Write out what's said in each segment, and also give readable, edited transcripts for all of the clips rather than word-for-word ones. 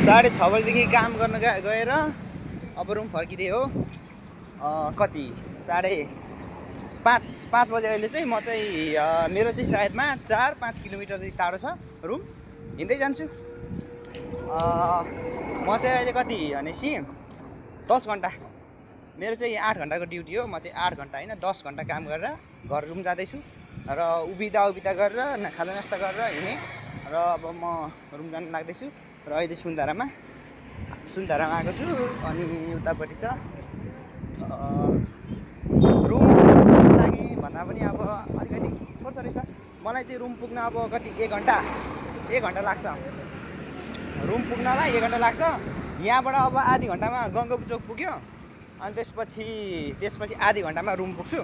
6:30 बजेदेखि काम गर्न गएर अब रुम फर्किदिए हो कति 5:30 बजे। अहिले चाहिँ म चाहिँ मेरो चाहिँ सायदमा 4-5 किलोमिटर चाहिँ टाढो छ रुम, हिँड्दै जान्छु। म चाहिँ अहिले कति भनेपछि 10 घन्टा, मेरो चाहिँ 8 घन्टाको ड्युटी हो। म चाहिँ 8 घन्टा होइन 10 घन्टा काम गरेर घर रुम जाँदैछु र उभिदा गरेर खाजा नास्ता गरेर हिँडेँ र अब म रुम जान लाग्दैछु। र अहिले सुन्धारामा आएको छु। अनि उतापट्टि छ रुम लागि भन्दा पनि अब अलिकति थोरै रहेछ। मलाई चाहिँ रुम पुग्न अब कति 1 घन्टा लाग्छ। रुम पुग्नलाई 1 घन्टा लाग्छ। यहाँबाट अब आधी घन्टामा गङ्गाबु चोक पुग्यो अनि त्यसपछि आधी घन्टामा रुम पुग्छु।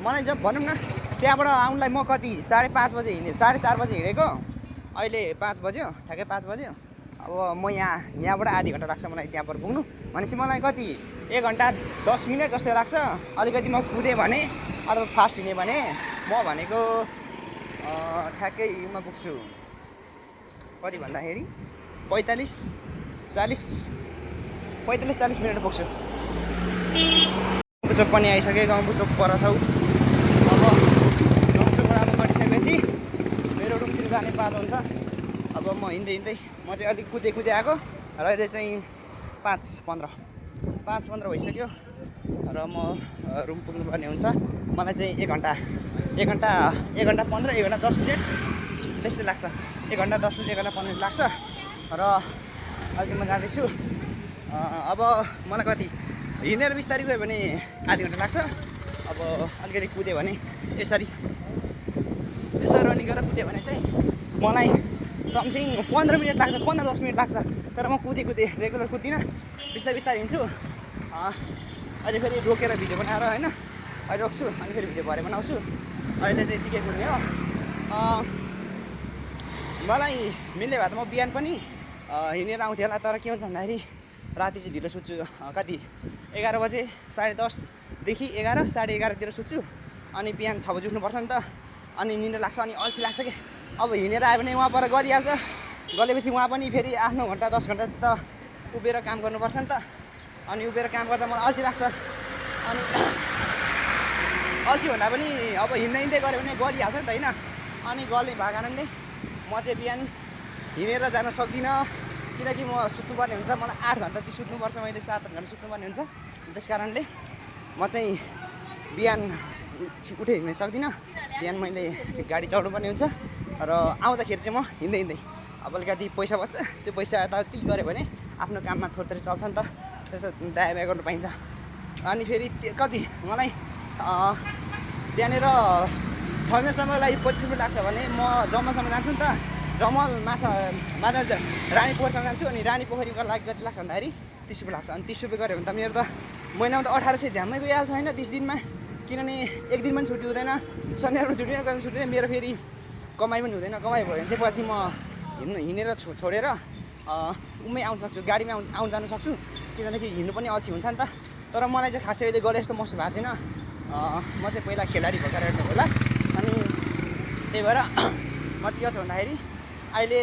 मलाई जब भनौँ न त्यहाँबाट आउनलाई म कति 5:30 बजे हिँडेँ, 4:30 बजे हिँडेको, अहिले 5 बज्यो, ठ्याक्कै 5 बज्यो। अब म यहाँबाट आधी घन्टा लाग्छ मलाई त्यहाँ पर पुग्नु भनेपछि मलाई कति 1 घन्टा 10 मिनट जस्तै लाग्छ। अलिकति म कुदेँ भने अथवा फास्ट हिँडेँ भने म भनेको ठ्याक्कैमा पुग्छु कति भन्दाखेरि 45-40 मिनट पुग्छु। गङ्गाबु चोक पनि आइसकेँ, गङ्गाबु चोक पर छौ। अब गङ्गाबु चोकबाट अब कटिसकेपछि मेरो रुमतिर जाने बाटो हुन्छ। अब म हिँड्दै म चाहिँ अलिक कुदे आएको र अहिले चाहिँ 5:15 भइसक्यो र म रुम पुग्नुपर्ने हुन्छ। मलाई चाहिँ 1 घन्टा 15 1 घन्टा 10 मिनट त्यस्तै लाग्छ। 1 घन्टा 10 मिनट 1 घन्टा 15 मिनट लाग्छ र अहिले चाहिँ म जाँदैछु। अब मलाई कति हिँडेर बिस्तारै गयो भने आधी घन्टा लाग्छ। अब अलिकति कुद्यो भने यसरी रनिङ गरेर कुद्यो भने चाहिँ मलाई समथिङ 15 मिनट लाग्छ, 15-10 मिनट लाग्छ। तर म कुदेँ रेगुलर कुद्दिनँ, बिस्तारै हिँड्छु। अहिले फेरि रोकेर भिडियो बनाएर होइन, अहिले रोक्छु अनि फेरि भिडियो भरे बनाउँछु। अहिले चाहिँ यतिकै कुद्ने हो। मलाई मिल्ने भए त म बिहान पनि हिँडेर आउँथेँ होला, तर के हुन्छ भन्दाखेरि राति चाहिँ ढिलो सुत्छु। कति 11 बजे, 10:30देखि 11, 11:30तिर सुत्छु। अनि बिहान 6 बजी उठ्नुपर्छ नि त, अनि निन्द्रा लाग्छ, अनि अल्छी लाग्छ कि अब हिँडेर आयो भने वहाँ पर गरिहाल्छ। गलेपछि वहाँ पनि फेरि 8-9 घन्टा 10 घन्टा त उभिएर काम गर्नुपर्छ नि त। अनि उभिएर काम गर्दा मलाई अल्छी लाग्छ। अनि अल्छी भन्दा पनि अब हिँड्दै गऱ्यो भने गरिहाल्छ नि त होइन। अनि गल्ने भएको कारणले म चाहिँ बिहान हिँडेर जान सक्दिनँ, किनकि म सुत्नुपर्ने हुन्छ। मलाई 8 घन्टा चाहिँ सुत्नुपर्छ, मैले 7 घन्टा सुत्नुपर्ने हुन्छ। त्यस कारणले म चाहिँ बिहान उठेर हिँड्न सक्दिनँ। बिहान मैले गाडी चढ्नुपर्ने हुन्छ र आउँदाखेरि चाहिँ म हिँड्दै अब अलिकति पैसा बच्छ, त्यो पैसा यताउति गऱ्यो भने आफ्नो काममा थोरै चल्छ नि त, त्यसो दायाँ बायाँ गर्नु पाइन्छ। अनि फेरि कति मलाई त्यहाँनिर टर्मिनलसम्मको लागि 25 रुपियाँ लाग्छ भने म जमलसम्म जान्छु नि त। जमल माछा रानी पोखरीसम्म जान्छु। अनि रानी पोखरीको लागि कति लाग्छ भन्दाखेरि 30 रुपियाँ लाग्छ। अनि 30 रुपियाँ गऱ्यो भने त मेरो त महिनामा त 1800 झ्याम्मै गइहाल्छ होइन 30 दिनमा। किनभने 1 दिन पनि छुट्टी हुँदैन, शनिबारमा छुट्टी हुँदैन, छुट्टी हुँदैन, मेरो फेरि कमाइ पनि हुँदैन। कमाइ भयो भने चाहिँ पछि म हिँडेर छोडेर उमै आउन सक्छु, गाडीमा आउनु जानु सक्छु, किनभने हिँड्नु पनि अल्छी हुन्छ नि त। तर मलाई चाहिँ खासै अहिले गरे जस्तो महसुस भएको छैन। म चाहिँ पहिला खेलाडी भएर हेर्नु होला। अनि त्यही भएर म चाहिँ के गर्छु भन्दाखेरि अहिले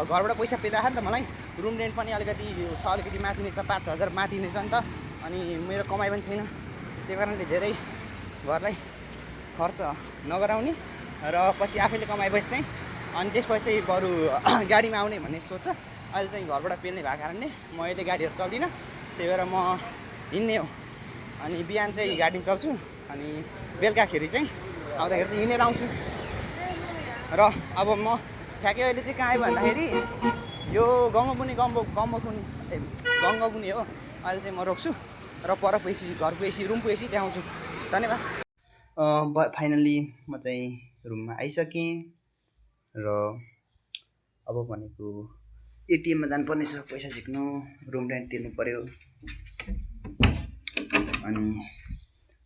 घरबाट पैसा पेलिरहेको नि त मलाई, रुम रेन्ट पनि अलिकति छ, अलिकति माथि नै छ, 5,000 माथि नै छ नि त। अनि मेरो कमाइ पनि छैन, त्यही कारणले धेरै घरलाई खर्च नगराउने र पछि आफैले कमाएपछि चाहिँ अनि त्यसपछि चाहिँ बरु गाडीमा आउने भन्ने सोच छ। अहिले चाहिँ घरबाट पेल्ने भएको कारणले म अहिले गाडीहरू चल्दिनँ, त्यही भएर म हिँड्ने हो। अनि बिहान चाहिँ गाडी चल्छु, अनि बेलुकाखेरि चाहिँ आउँदाखेरि चाहिँ हिँडेर आउँछु। र अब म ठ्याक्कै अहिले चाहिँ कहाँ आयो भन्दाखेरि यो गङ्गाबुनी हो। अहिले चाहिँ म रोक्छु र पर घर पुगेपछि रुम पुगेपछि त्यहाँ आउँछु। धन्यवाद। फाइनल्ली म चाहिँ रुममा आइसकेँ र अब भनेको एटिएममा जानुपर्ने छ पैसा झिक्नु, रुम रेन्ट तिर्नु पऱ्यो। अनि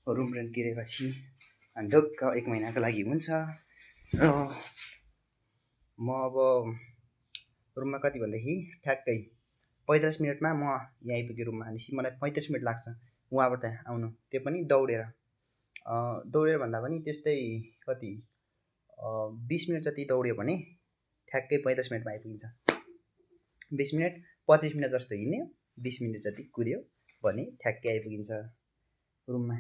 रुम रेन्ट तिरेपछि ढुक्क 1 महिनाको लागि हुन्छ। र म अब रुममा कति भनेदेखि ठ्याक्कै 45 मिनटमा म यहाँ आइपुगेँ रुममा। भनेपछि मलाई 35 मिनट लाग्छ उहाँबाट आउनु, त्यो पनि दौडेर भन्दा पनि त्यस्तै कति 20 मिनट जति दौड्यो भने ठ्याक्कै 35 मिनटमा आइपुगिन्छ। 20 मिनट 25 मिनट जस्तो हिँड्यो, 20 मिनट जति कुद्यो भने ठ्याक्कै आइपुगिन्छ रुममा।